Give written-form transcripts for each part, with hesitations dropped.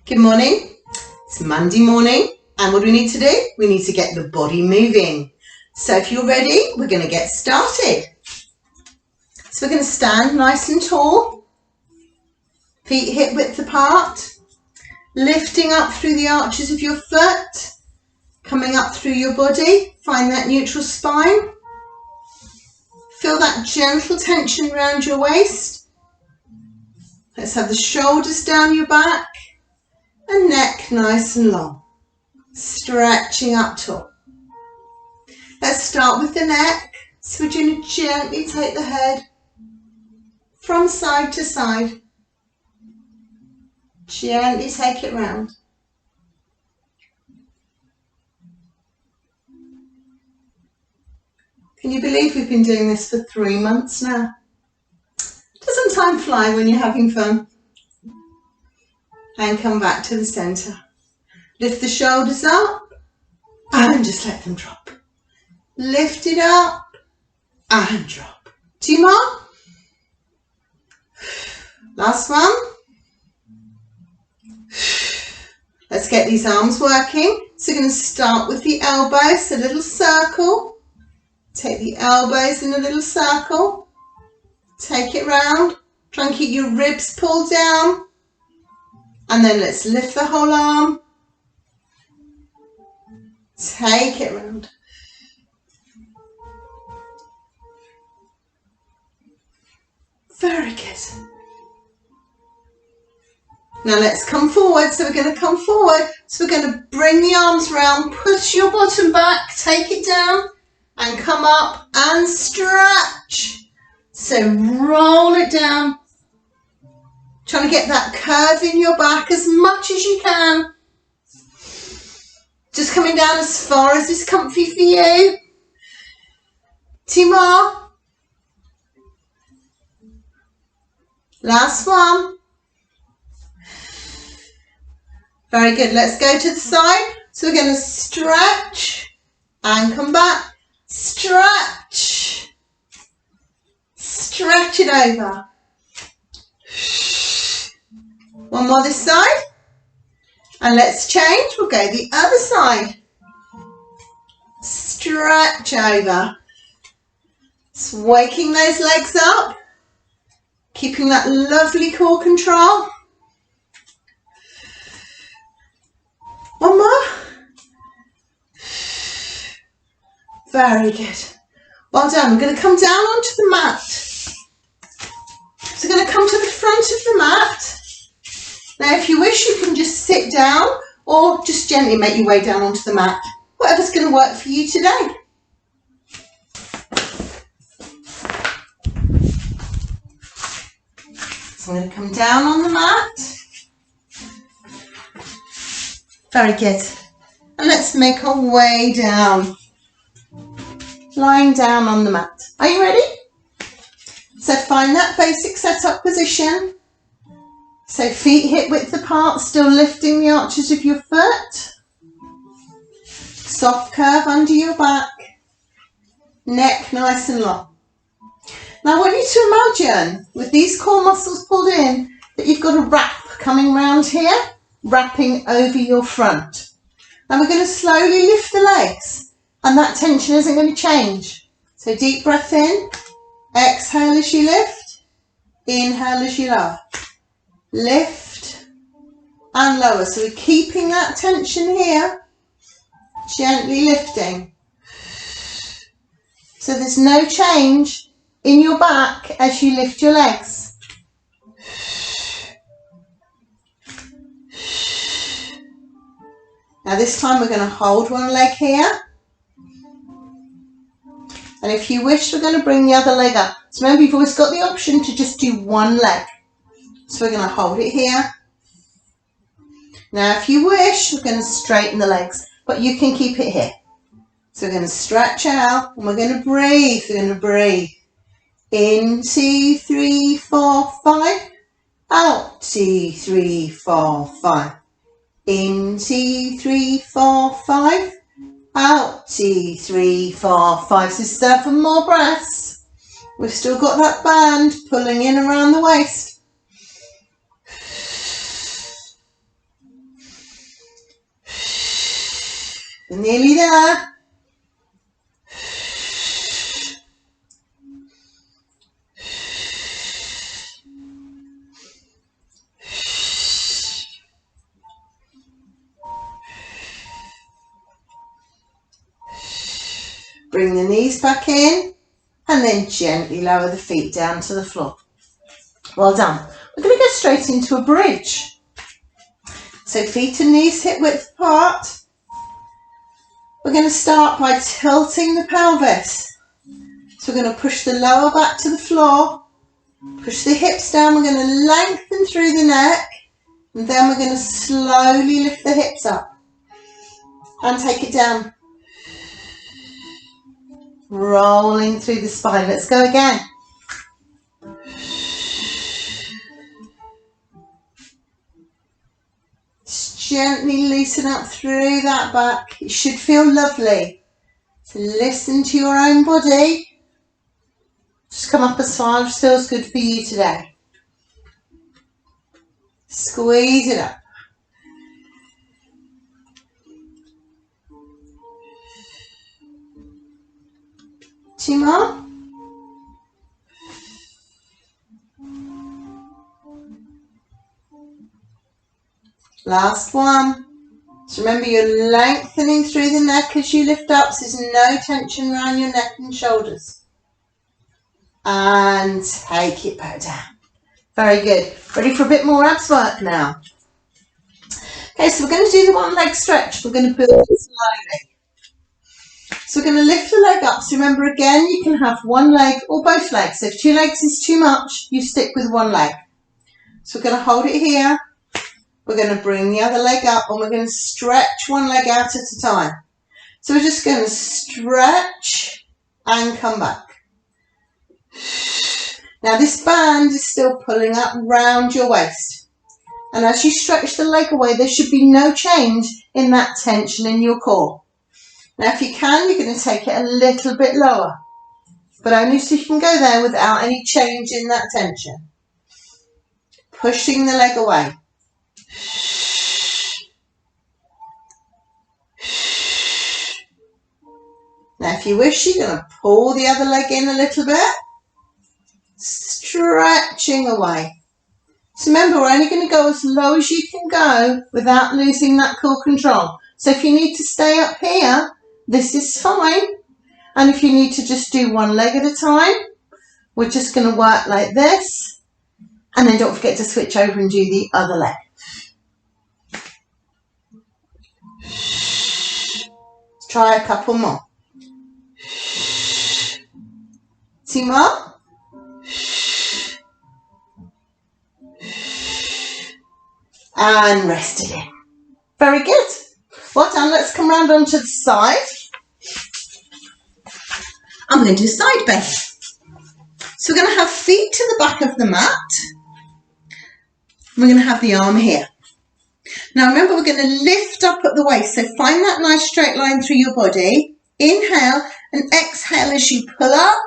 Good morning. It's Monday morning, and what do we need to do? We need to get the body moving. So if you're ready, we're going to get started. So we're going to stand nice and tall, feet hip width apart, lifting up through the arches of your foot, coming up through your body. Find that neutral spine. Feel that gentle tension around your waist. Let's have the shoulders down your back and neck nice and long, stretching up tall. Let's start with the neck. So we're going to gently take the head from side to side. Gently take it round. Can you believe we've been doing this for 3 months now? Doesn't time fly when you're having fun? And come back to the centre. Lift the shoulders up and just let them drop. Lift it up and drop. 2 more. Last one. Let's get these arms working. So we're going to start with the elbows, a little circle. Take the elbows in a little circle. Take it round. Try and keep your ribs pulled down. And then let's lift the whole arm. Take it round. Very good. Now let's come forward. So we're going to come forward. So we're going to bring the arms round, push your bottom back, take it down and come up and stretch. So roll it down. Trying to get that curve in your back as much as you can. Just coming down as far as is comfy for you. 2 more. Last one. Very good. Let's go to the side. So we're going to stretch and come back. Stretch. Stretch it over. One more this side. And let's change. We'll go the other side. Stretch over. Just waking those legs up. Keeping that lovely core control. One more. Very good. Well done. We're going to come down onto the mat. So we're going to come to the front of the mat. Now if you wish, you can just sit down or just gently make your way down onto the mat. Whatever's going to work for you today. So I'm going to come down on the mat. Very good. And let's make our way down. Lying down on the mat. Are you ready? So find that basic setup position. So feet hip width apart, still lifting the arches of your foot. Soft curve under your back. Neck nice and long. Now I want you to imagine, with these core muscles pulled in, that you've got a wrap coming round here, wrapping over your front. Now we're going to slowly lift the legs, and that tension isn't going to change. So deep breath in, exhale as you lift, inhale as you lower. Lift and lower. So we're keeping that tension here, gently lifting. So there's no change in your back as you lift your legs. Now this time we're going to hold one leg here. And if you wish, we're going to bring the other leg up. So remember, you've always got the option to just do one leg. So we're going to hold it here. Now if you wish, we're going to straighten the legs, but you can keep it here. So we're going to stretch out and we're going to breathe. We're going to breathe. In, 2, 3, 4, 5. Out, 2, 3, 4, 5. In, 2, 3, 4, 5. Out, 2, 3, 4, 5. So 7 more breaths. We've still got that band pulling in around the waist. We're nearly there. Bring the knees back in and then gently lower the feet down to the floor. Well done. We're going to go straight into a bridge. So feet and knees hip width apart. We're going to start by tilting the pelvis. So we're going to push the lower back to the floor, push the hips down. We're going to lengthen through the neck, and then we're going to slowly lift the hips up and take it down. Rolling through the spine. Let's go again. Just gently loosen up through that back. It should feel lovely. So listen to your own body. Just come up as far as feels good for you today. Squeeze it up. Two more. Last one. So remember, you're lengthening through the neck as you lift up, so there's no tension around your neck and shoulders. And take it back down. Very good. Ready for a bit more abs work now. Okay, so we're going to do the one leg stretch. We're going to build it slowly. So we're going to lift the leg up. So remember, again, you can have one leg or both legs. So if two legs is too much, you stick with one leg. So we're going to hold it here. We're going to bring the other leg up and we're going to stretch one leg out at a time. So we're just going to stretch and come back. Now this band is still pulling up round your waist. And as you stretch the leg away, there should be no change in that tension in your core. Now if you can, you're going to take it a little bit lower, but only so you can go there without any change in that tension. Pushing the leg away. Now if you wish, you're going to pull the other leg in a little bit. Stretching away. So remember, we're only going to go as low as you can go without losing that core control. So if you need to stay up here, this is fine. And if you need to just do one leg at a time, we're just going to work like this. And then don't forget to switch over and do the other leg. Let's try a couple more. Two more. And rest it in. Very good. Well done. Let's come round onto the side. I'm going to do a side bend. So we're going to have feet to the back of the mat. We're going to have the arm here. Now remember, we're going to lift up at the waist. So find that nice straight line through your body. Inhale and exhale as you pull up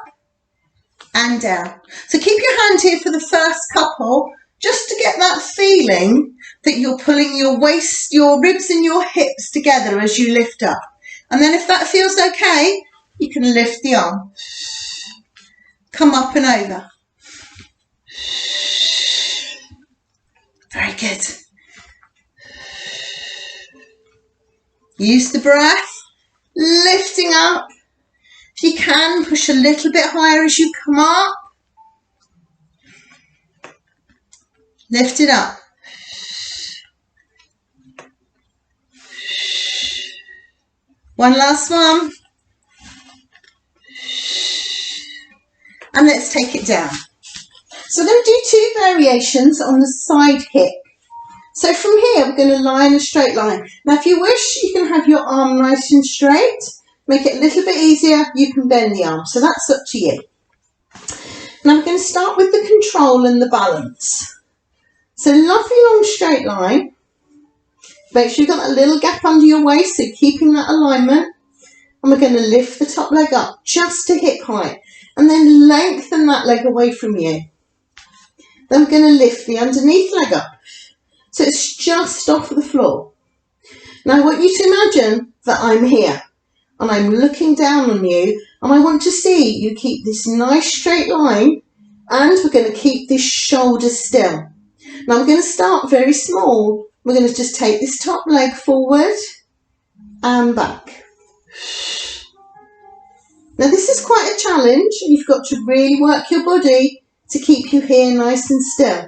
and down. So keep your hand here for the first couple, just to get that feeling that you're pulling your waist, your ribs and your hips together as you lift up. And then if that feels okay, you can lift the arm. Come up and over. Very good. Use the breath, lifting up. If you can, push a little bit higher as you come up. Lift it up. One last one. And let's take it down. So we're going to do two variations on the side kick. So from here, we're going to lie in a straight line. Now, if you wish, you can have your arm nice and straight. Make it a little bit easier. You can bend the arm. So that's up to you. Now, we're going to start with the control and the balance. So lovely long straight line. Make sure you've got that little gap under your waist, so keeping that alignment. And we're going to lift the top leg up just to hip height. And then lengthen that leg away from you. Then we're going to lift the underneath leg up. So it's just off the floor. Now I want you to imagine that I'm here and I'm looking down on you, and I want to see you keep this nice straight line, and we're going to keep this shoulder still. Now I'm going to start very small. We're going to just take this top leg forward and back. Now this is quite a challenge, and you've got to really work your body to keep you here nice and still.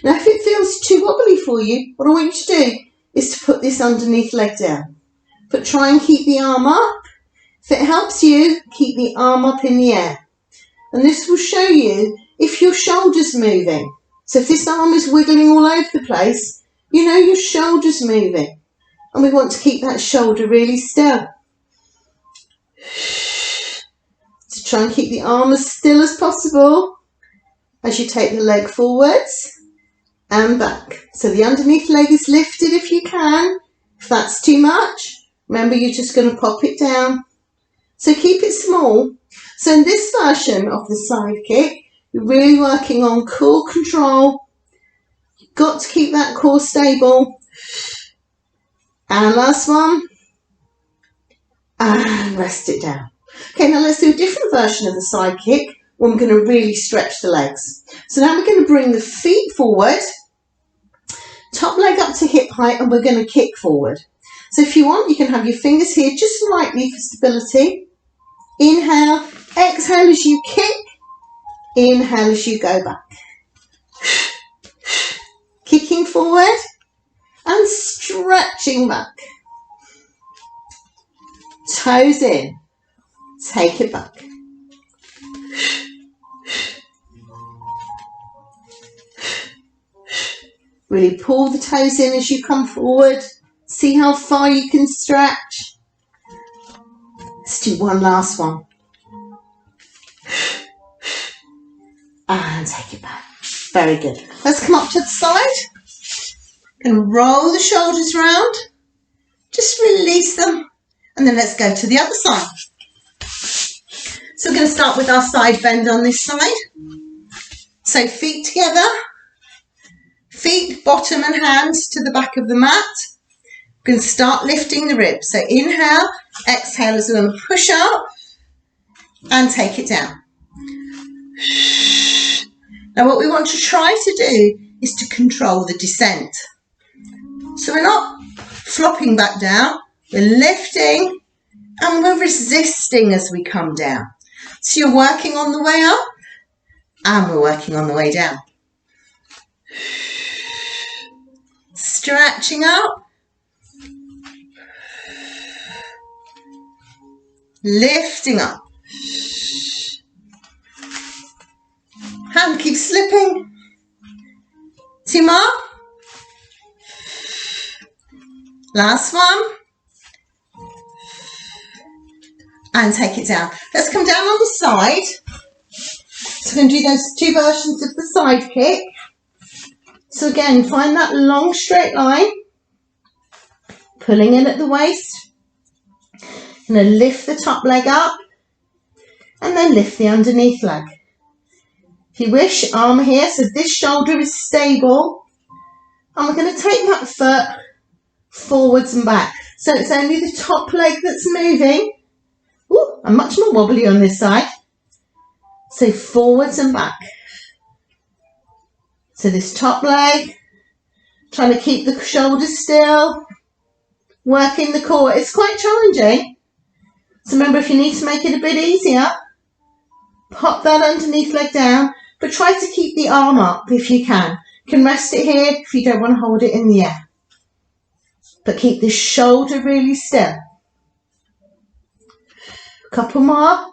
Now if it feels too wobbly for you, what I want you to do is to put this underneath leg down. But try and keep the arm up. If it helps you, keep the arm up in the air. And this will show you if your shoulder's moving. So if this arm is wiggling all over the place, you know your shoulder's moving. And we want to keep that shoulder really still. So try and keep the arm as still as possible as you take the leg forwards and back. So the underneath leg is lifted if you can. If that's too much, remember you're just going to pop it down. So keep it small. So in this version of the side kick, you're really working on core control. You've got to keep that core stable. And last one. And rest it down. Okay, now let's do a different version of the side kick when we're going to really stretch the legs. So now we're going to bring the feet forward, top leg up to hip height, and we're going to kick forward. So if you want, you can have your fingers here just slightly for stability. Inhale, exhale as you kick, inhale as you go back. Kicking forward and stretching back. Toes in, take it back. Really pull the toes in as you come forward. See how far you can stretch. Let's do one last one. And take it back. Very good. Let's come up to the side. And roll the shoulders round. Just release them. And then let's go to the other side. So we're going to start with our side bend on this side. So feet together. Feet, bottom and hands to the back of the mat. We're going to start lifting the ribs. So inhale, exhale as we're going to push up and take it down. Now what we want to try to do is to control the descent. So we're not flopping back down, we're lifting and we're resisting as we come down. So you're working on the way up and we're working on the way down. Stretching up. Lifting up. Hand keeps slipping. 2 more. Last one. And take it down. Let's come down on the side. So we're going to do those 2 versions of the side kick. So again, find that long straight line. Pulling in at the waist. Going to lift the top leg up and then lift the underneath leg. If you wish, arm here, so this shoulder is stable, and we're going to take that foot forwards and back. So it's only the top leg that's moving. Ooh, I'm much more wobbly on this side. So forwards and back. So this top leg, trying to keep the shoulders still, working the core. It's quite challenging. So remember, if you need to make it a bit easier, pop that underneath leg down, but try to keep the arm up if you can. You can rest it here if you don't want to hold it in the air. But keep the shoulder really still. A couple more.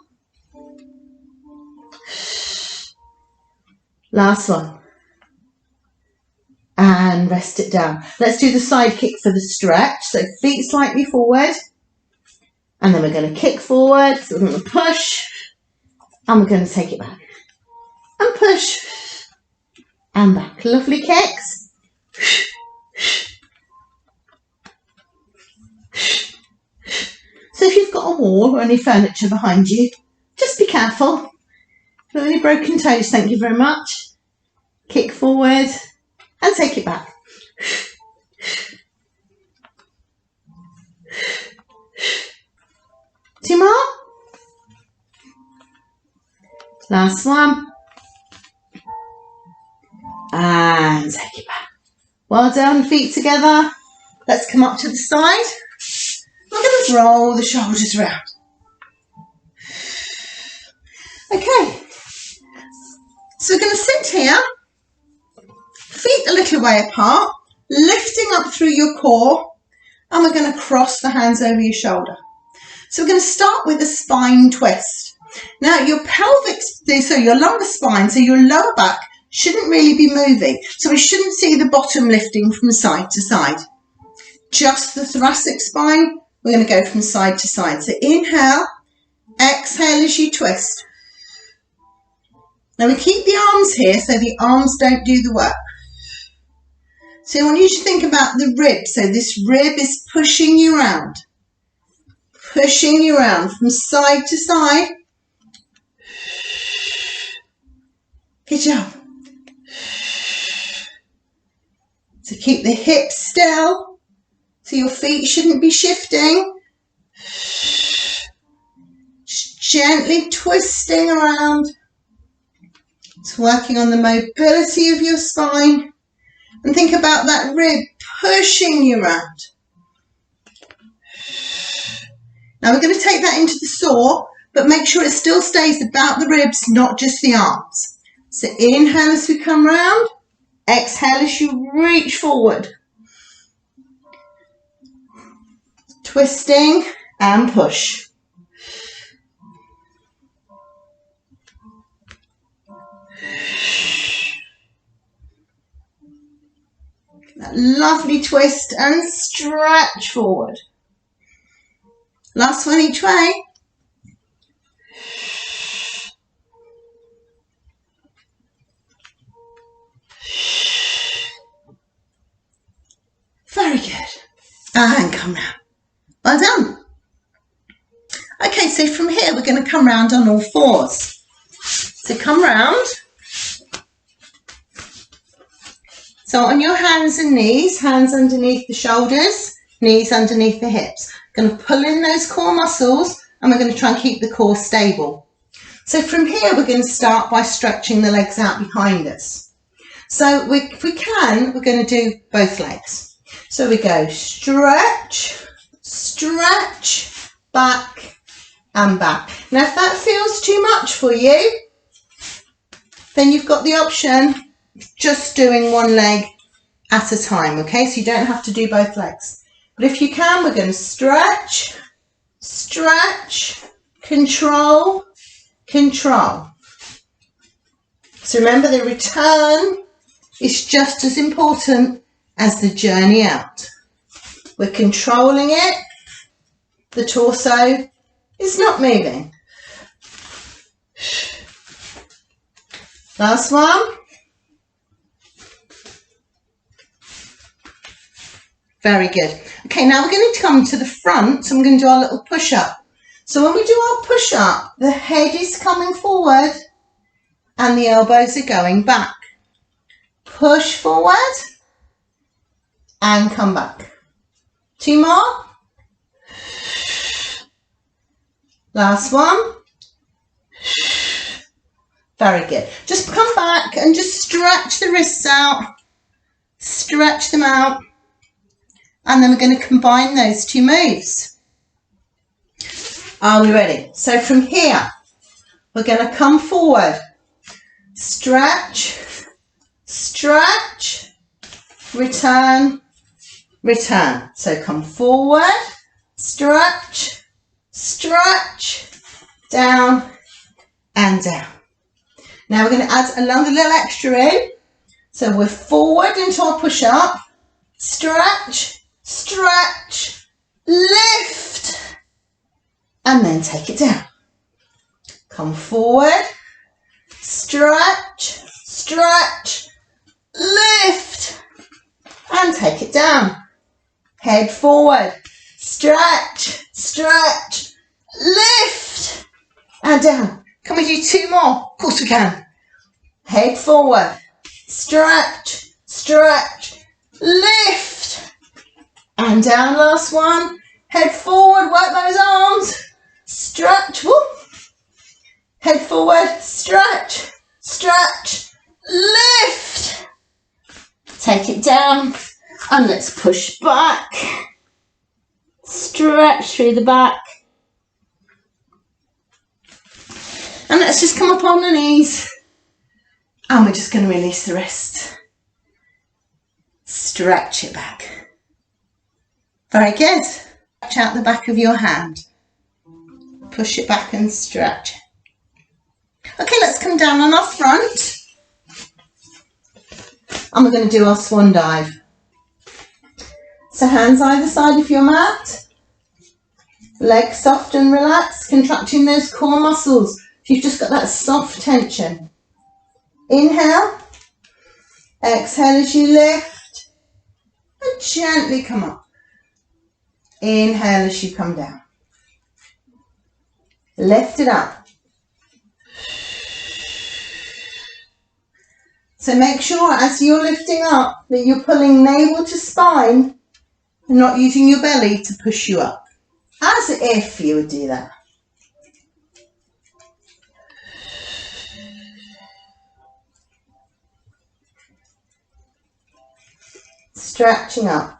Last one. And rest it down. Let's do the side kick for the stretch. So feet slightly forward. And then we're going to kick forward, so we're going to push, and we're going to take it back. And push, and back. Lovely kicks. So if you've got a wall or any furniture behind you, just be careful. Got any broken toes, thank you very much. Kick forward, and take it back. 2 more. Last one. And take it back. Well done, feet together. Let's come up to the side. We're going to roll the shoulders around. Okay. So we're going to sit here, feet a little way apart, lifting up through your core, and we're going to cross the hands over your shoulder. So we're going to start with a spine twist. Now your pelvic, so your lower spine, so your lower back shouldn't really be moving. So we shouldn't see the bottom lifting from side to side. Just the thoracic spine, we're going to go from side to side. So inhale, exhale as you twist. Now we keep the arms here so the arms don't do the work. So I want you to think about the rib. So this rib is pushing you around from side to side. Good job. So keep the hips still. So your feet shouldn't be shifting. Just gently twisting around. It's working on the mobility of your spine. And think about that rib pushing you around. Now we're going to take that into the saw, but make sure it still stays about the ribs, not just the arms. So inhale as we come round. Exhale as you reach forward. Twisting and push. That lovely twist and stretch forward. Last one each way. Very good. And come round. Well done. Okay, so from here we're going to come round on all fours. So come round. So on your hands and knees, hands underneath the shoulders, knees underneath the hips. Going to pull in those core muscles and we're going to try and keep the core stable. So from here we're going to start by stretching the legs out behind us. So if we can, we're going to do both legs. So we go stretch, stretch, back and back. Now if that feels too much for you, then you've got the option of just doing one leg at a time, okay? So you don't have to do both legs. But if you can, we're going to stretch, stretch, control, control. So remember, the return is just as important as the journey out. We're controlling it. The torso is not moving. Last one. Very good. Okay, now we're going to come to the front and we're going to do our little push-up. So when we do our push-up, the head is coming forward and the elbows are going back. Push forward and come back. 2 more. Last one. Very good. Just come back and just stretch the wrists out. Stretch them out. And then we're going to combine those two moves. Are we ready? So from here, we're going to come forward. Stretch, stretch, return, return. So come forward, stretch, stretch, down and down. Now we're going to add another little extra in. So we're forward into our push-up, stretch, stretch, lift, and then take it down. Come forward, stretch, stretch, lift, and take it down. Head forward, stretch, stretch, lift, and down. Can we do 2 more? Of course we can. Head forward, stretch, stretch, lift, and down. Last one. Head forward, work those arms. stretch, whoop. Head forward, stretch, stretch, lift. Take it down and let's push back. Stretch through the back. And let's just come up on the knees. And we're just going to release the wrist. Stretch it back. Very good. Stretch out the back of your hand. Push it back and stretch. Okay, let's come down on our front. And we're going to do our swan dive. So hands either side of your mat. Legs soft and relaxed, contracting those core muscles. You've just got that soft tension. Inhale. Exhale as you lift. And gently come up. Inhale as you come down. Lift it up. So make sure as you're lifting up that you're pulling navel to spine and not using your belly to push you up. As if you would do that. Stretching up.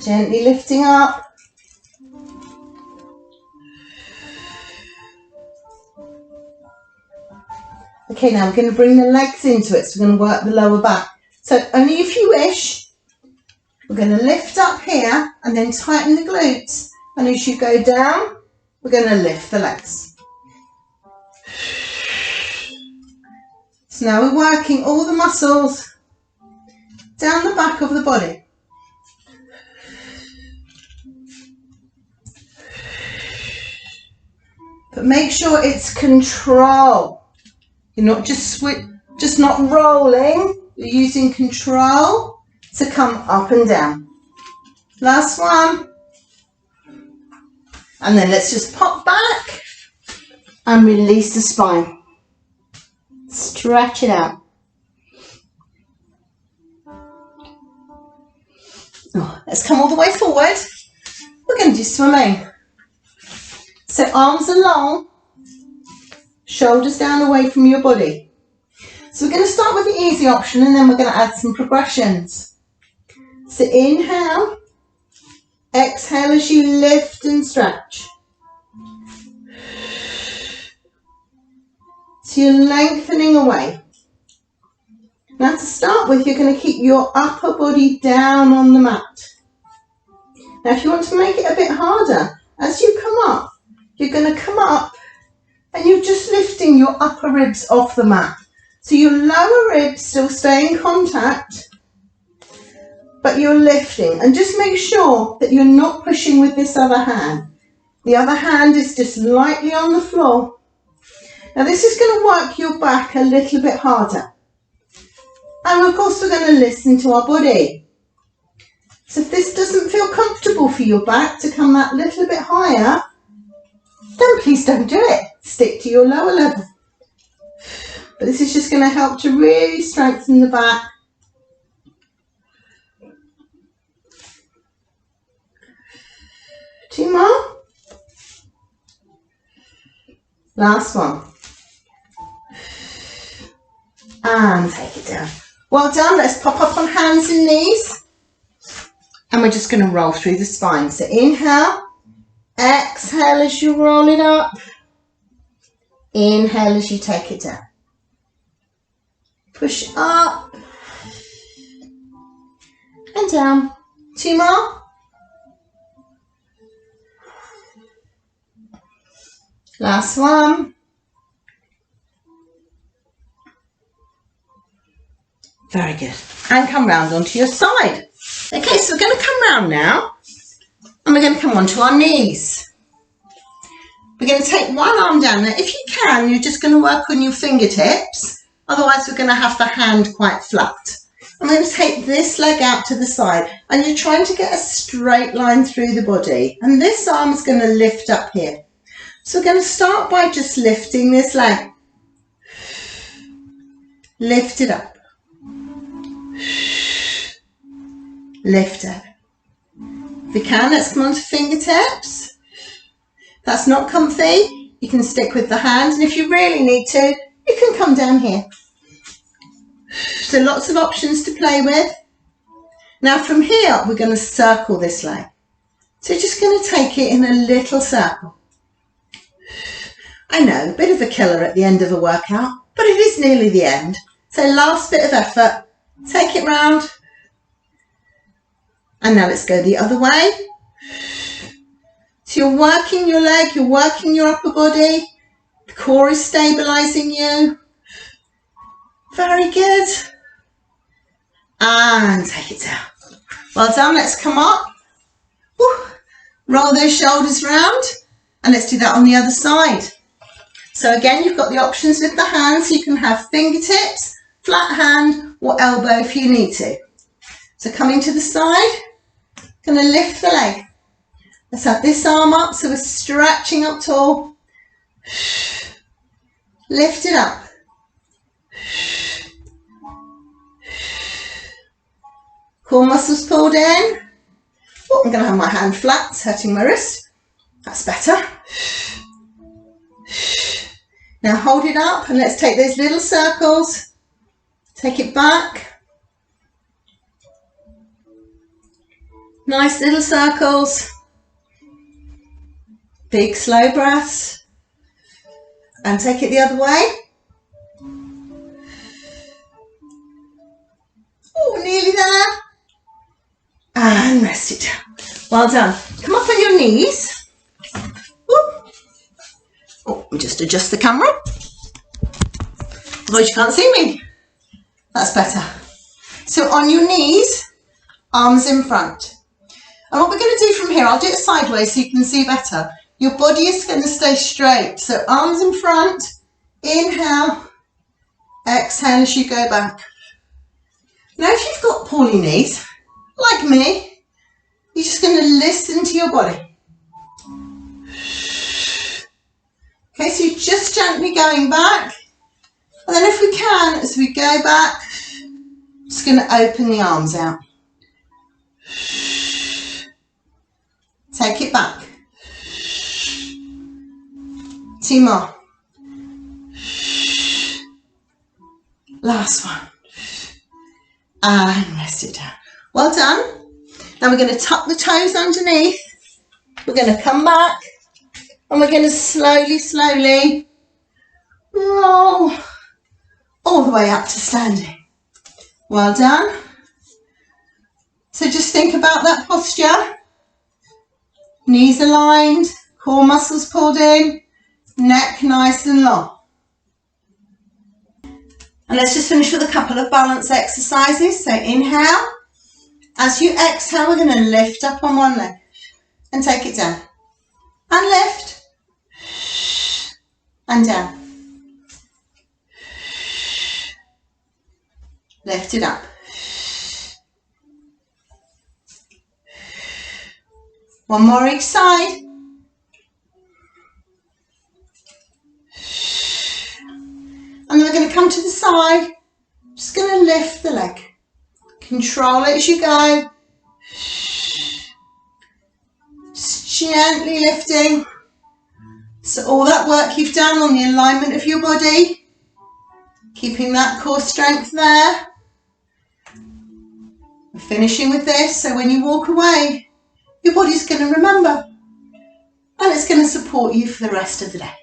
Gently lifting up. Okay, now we're going to bring the legs into it, so we're going to work the lower back. So only if you wish. We're going to lift up here and then tighten the glutes. And as you go down, we're going to lift the legs. So now we're working all the muscles down the back of the body. But make sure it's control. You're not just not rolling. You're using control to come up and down. Last one. And then let's just pop back and release the spine. Stretch it out. Oh, let's come all the way forward. We're going to do swimming. So arms are long, shoulders down away from your body. So we're going to start with the easy option and then we're going to add some progressions. So inhale, exhale as you lift and stretch. So you're lengthening away. Now to start with, you're going to keep your upper body down on the mat. Now if you want to make it a bit harder, as you come up, you're going to come up and you're just lifting your upper ribs off the mat. So your lower ribs still stay in contact, but you're lifting. And just make sure that you're not pushing with this other hand. The other hand is just lightly on the floor. Now this is going to work your back a little bit harder. And of course we're going to listen to our body. So if this doesn't feel comfortable for your back to come that little bit higher, then please don't do it. Stick to your lower level. But this is just going to help to really strengthen the back. Two more. Last one. And take it down. Well done. Let's pop up on hands and knees. And we're just going to roll through the spine. So inhale. Exhale as you roll it up. Inhale as you take it down. Push up. And down. Two more. Last one. Very good. And come round onto your side. Okay, so we're going to come round now. And we're going to come onto our knees. We're going to take one arm down. Now, if you can, you're just going to work on your fingertips. Otherwise, we're going to have the hand quite flat. I'm going to take this leg out to the side. And you're trying to get a straight line through the body. And this arm is going to lift up here. So we're going to start by just lifting this leg. Lift it up. Lift it. If you can, let's come on to fingertips. If that's not comfy, you can stick with the hands, and if you really need to, you can come down here. So lots of options to play with. Now from here, we're going to circle this leg. So just going to take it in a little circle. I know, a bit of a killer at the end of a workout, but it is nearly the end. So last bit of effort, take it round. And now let's go the other way. So you're working your leg, you're working your upper body. The core is stabilising you. Very good. And take it down. Well done, let's come up. Woo. Roll those shoulders round. And let's do that on the other side. So again, you've got the options with the hands. You can have fingertips, flat hand, or elbow if you need to. So coming to the side, going to lift the leg. Let's have this arm up, so we're stretching up tall. Lift it up. Core muscles pulled in. Oh, I'm going to have my hand flat, it's hurting my wrist. That's better. Now hold it up and let's take those little circles. Take it back. Nice little circles. Big slow breaths. And take it the other way. Oh, nearly there. And rest it down. Well done. Come up on your knees. Ooh. Oh, let me just adjust the camera. Otherwise you can't see me. That's better. So on your knees, arms in front. And what we're going to do from here, I'll do it sideways so you can see better. Your body is going to stay straight. So arms in front, inhale, exhale as you go back. Now if you've got poorly knees, like me, you're just going to listen to your body. Okay, so you're just gently going back. And then if we can, as we go back, just going to open the arms out. Take it back. 2 more. Last one. And rest it down. Well done. Now we're going to tuck the toes underneath. We're going to come back and we're going to slowly, slowly roll all the way up to standing. Well done. So just think about that posture. Knees aligned, core muscles pulled in, neck nice and long. And let's just finish with a couple of balance exercises. So inhale. As you exhale, we're going to lift up on one leg and take it down. And lift. And down. Lift it up. One more each side. And then we're going to come to the side. Just going to lift the leg. Control it as you go. Just gently lifting. So all that work you've done on the alignment of your body, keeping that core strength there. We're finishing with this, so when you walk away, your body's going to remember. And it's going to support you for the rest of the day.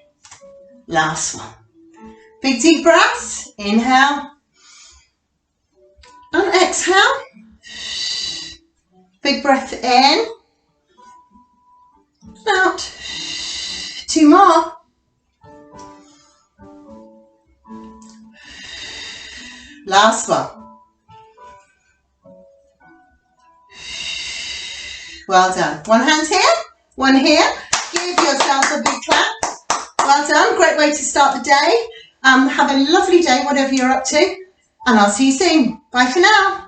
Last one. Big deep breaths. Inhale. And exhale. Big breath in. Out. 2 more. Last one. Well done. One hand here, one here. Give yourself a big clap. Well done. Great way to start the day. Have a lovely day, whatever you're up to. And I'll see you soon. Bye for now.